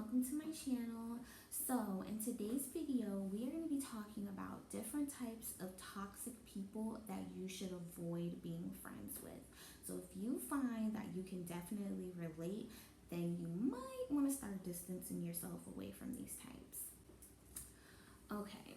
welcome to my channel. So in today's video, we are going to be talking about different types of toxic people that you should avoid being friends with. So if you find that you can definitely relate, then you might want to start distancing yourself away from these types. Okay,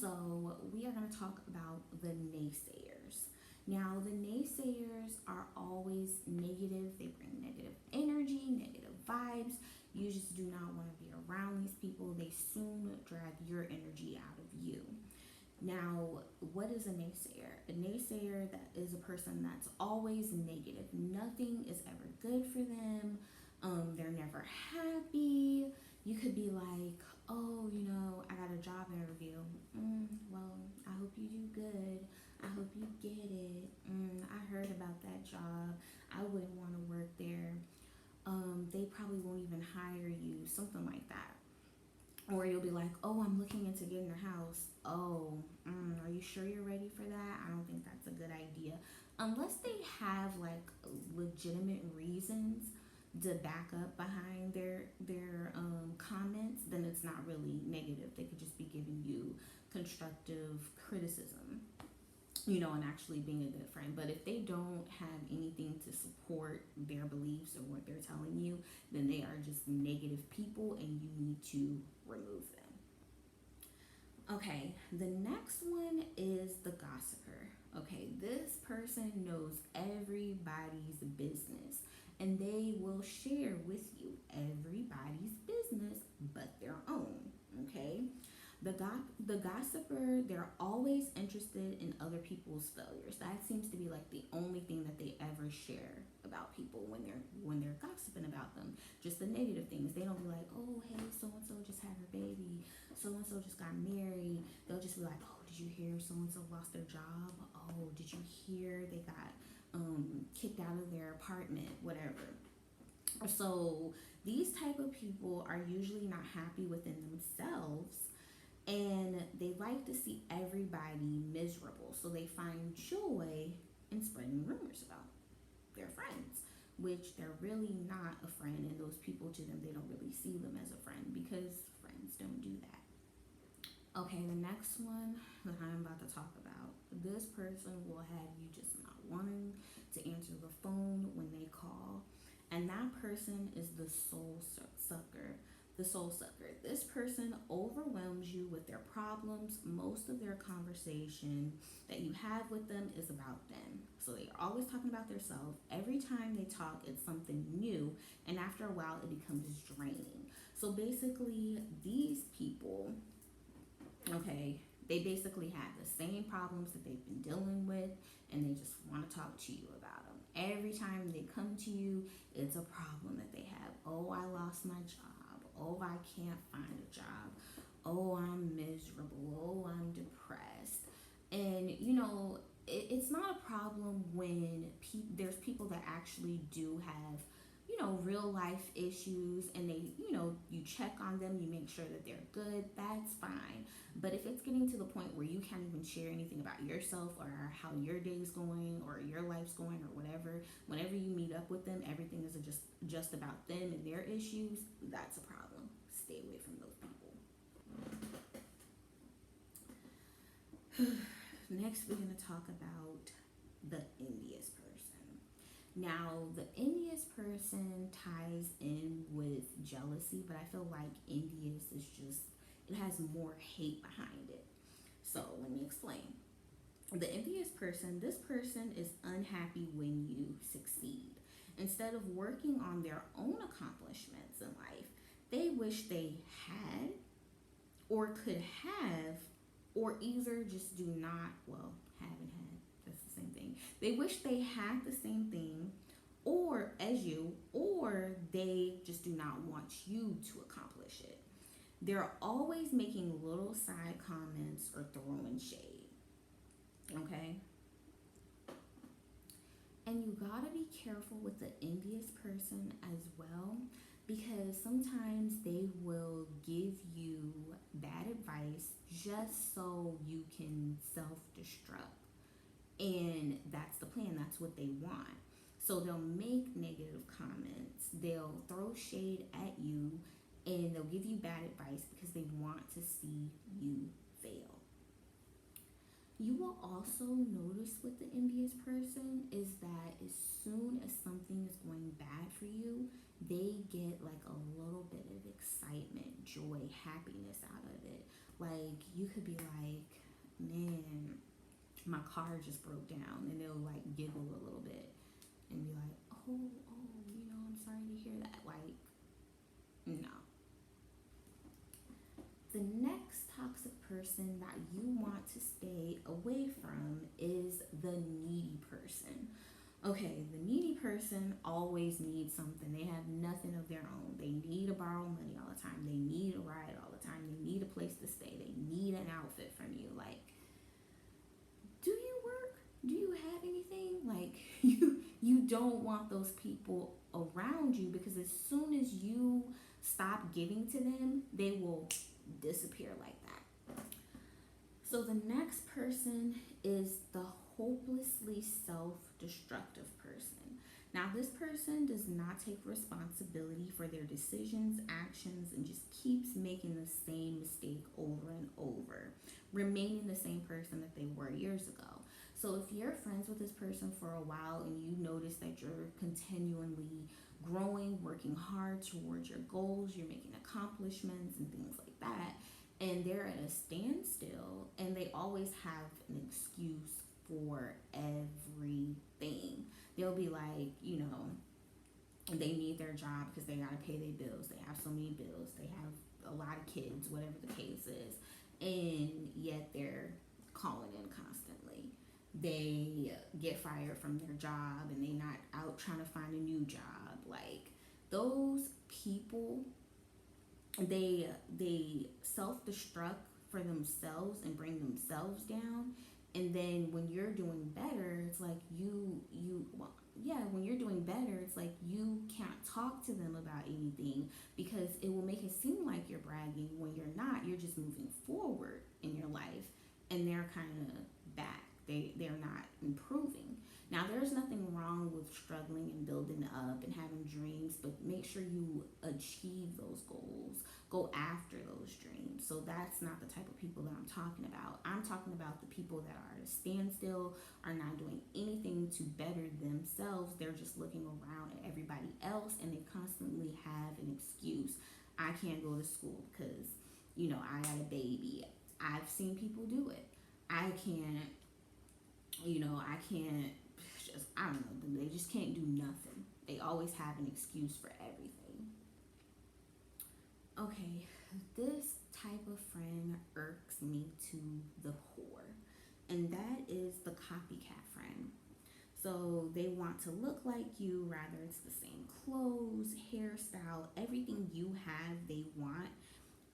so we are going to talk about the naysayers. Now, the naysayers are always negative. They bring negative energy, negative vibes. You just do not want to be around these people. They soon drag your energy out of you. Now, what is a naysayer? A naysayer that is a person that's always negative. Nothing is ever good for them. They're never happy. You could be like, oh, I got a job interview. Well, I hope you do good. I hope you get it. I heard about that job. I wouldn't want to work there. They probably won't even hire you, something like that. Or you'll be like, oh, I'm looking into getting a house. Oh, are you sure you're ready for that? I don't think that's a good idea. Unless they have like legitimate reasons to back up behind their comments, then it's not really negative. They could just be giving you constructive criticism, and actually being a good friend. But if they don't have anything to support their beliefs or what they're telling you, then they are just negative people and you need to remove them. Okay, the next one is the gossiper. Okay, this person knows everybody's business and they will share with you everybody's business but their own. Okay, the gossiper, they're always interested in other people's failures. That seems to be like the only thing that they ever share about people when they're gossiping about them. Just the negative things. They don't be like, oh, hey, so and so just had her baby, so and so just got married. They'll just be like, oh, did you hear so and so lost their job? Oh, did you hear they got kicked out of their apartment? Whatever. So these type of people are usually not happy within themselves, and they like to see everybody miserable. So they find joy in spreading rumors about their friends, which they're really not a friend. And those people, to them, they don't really see them as a friend because friends don't do that. Okay, the next one that I'm about to talk about, this person will have you just not wanting to answer the phone when they call. And that person is the soul sucker. The soul sucker. This person overwhelms you with their problems. Most of their conversation that you have with them is about them. So they're always talking about themselves. Every time they talk, it's something new. And after a while, it becomes draining. So basically, these people, okay, they basically have the same problems that they've been dealing with, and they just want to talk to you about them. Every time they come to you, it's a problem that they have. Oh, I lost my job. Oh, I can't find a job. Oh, I'm miserable. Oh, I'm depressed. And it's not a problem when there's people that actually do have real life issues, and they, you check on them, you make sure that they're good, that's fine. But if it's getting to the point where you can't even share anything about yourself or how your day's going or your life's going or whatever, whenever you meet up with them, everything is just about them and their issues, that's a problem. Stay away from those people. Next, we're going to talk about the envious person. Now, the envious person ties in with jealousy, but I feel like envious is it has more hate behind it. So let me explain. The envious person, this person is unhappy when you succeed. Instead of working on their own accomplishments in life, they wish they had or could have, or either just do not, well, haven't had, that's the same thing. They wish they had the same thing or as you, or they just do not want you to accomplish it. They're always making little side comments or throwing shade. Okay? And you gotta be careful with the envious person as well, because sometimes they will give you bad advice just so you can self-destruct. And that's the plan, that's what they want. So they'll make negative comments, they'll throw shade at you and they'll give you bad advice because they want to see you fail. You will also notice with the envious person is that as soon as something is going bad for you, they get like a little bit of excitement, joy, happiness out of it. Like you could be like, man, my car just broke down, and they'll like giggle a little bit and be like, I'm sorry to hear that. Like, no. The next toxic person that you want to stay away from is the needy person. Okay, the needy person always needs something. They have nothing of their own. They need to borrow money all the time. They need a ride all the time. They need a place to stay. They need an outfit from you. Like, do you work? Do you have anything? Like, you don't want those people around you, because as soon as you stop giving to them, they will disappear like that. So the next person is the hopelessly self-destructive person. Now, this person does not take responsibility for their decisions, actions, and just keeps making the same mistake over and over, remaining the same person that they were years ago. So if you're friends with this person for a while and you notice that you're continually growing, working hard towards your goals, you're making accomplishments and things like that, and they're at a standstill and they always have an excuse for everything. They'll be like, they need their job because they got to pay their bills. They have so many bills. They have a lot of kids, whatever the case is. And yet they're calling in constantly. They get fired from their job and they're not out trying to find a new job. Like, those people, they self-destruct for themselves and bring themselves down. And then when you're doing better, it's like when you're doing better, it's like you can't talk to them about anything because it will make it seem like you're bragging when you're not. You're just moving forward in your life, and they're kind of back. They're not improving. Now, there's nothing wrong with struggling and building up and having dreams, but make sure you achieve those goals. Go after those dreams. So that's not the type of people that I'm talking about. I'm talking about the people that are at a standstill, are not doing anything to better themselves. They're just looking around at everybody else, and they constantly have an excuse. I can't go to school because, I got a baby. I've seen people do it. I can't I don't know, they just can't do nothing. They always have an excuse for everything. Okay, this type of friend irks me to the core, and that is the copycat friend. So they want to look like you, rather it's the same clothes, hairstyle, everything you have, they want,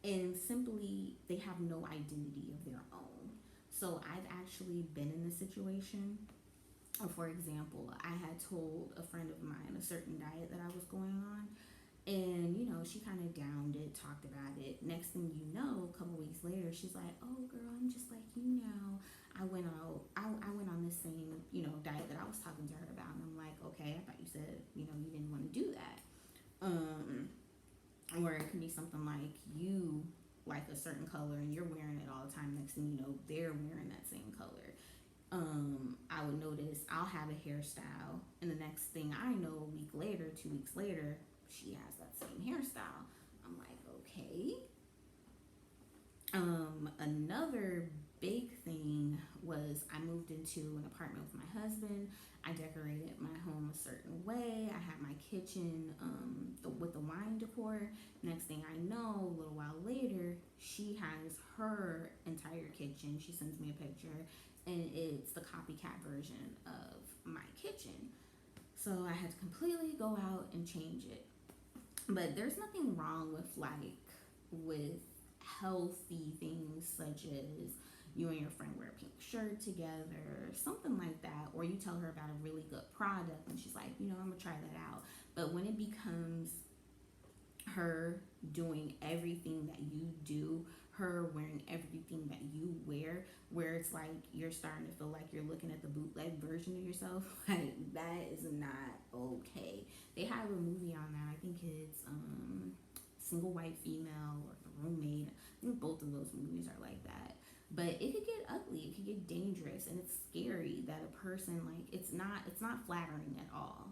and simply they have no identity of their own. So I've actually been in this situation. For example, I had told a friend of mine a certain diet that I was going on, and she kind of downed it, talked about it. Next thing you know, a couple weeks later, she's like, "Oh, girl, I'm just like you now. I went on this same diet that I was talking to her about." And I'm like, "Okay, I thought you said you didn't want to do that." Or it could be something like you like a certain color and you're wearing it all the time. Next thing you know, they're wearing that same color. I would notice I'll have a hairstyle, and the next thing I know, a week later, 2 weeks later, she has that same hairstyle. I'm like, okay. Another big thing was I moved into an apartment with my husband. I decorated my home a certain way. I had my kitchen with the wine decor. Next thing I know, a little while later, she has her entire kitchen. She sends me a picture, and it's the copycat version of my kitchen. So I had to completely go out and change it. But there's nothing wrong with healthy things such as you and your friend wear a pink shirt together, something like that, or you tell her about a really good product and she's like, I'm gonna try that out. But when it becomes her doing everything that you do, her wearing everything that you wear, where it's like you're starting to feel like you're looking at the bootleg version of yourself, like that is not okay. They have a movie on that. I think it's Single White Female or The Roommate. I think both of those movies are like that. But it could get ugly, it could get dangerous, and it's scary that a person, like, it's not flattering at all.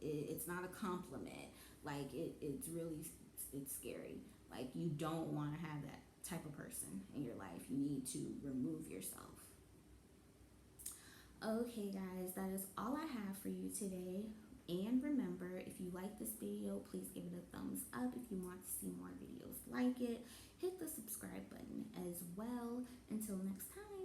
It's not a compliment. Like, it's really, it's scary. Like, you don't want to have that type of person in your life. You need to remove yourself. Okay, guys, that is all I have for you today. And remember, if you like this video, please give it a thumbs up. If you want to see more videos like it, hit the subscribe button as well. Until next time.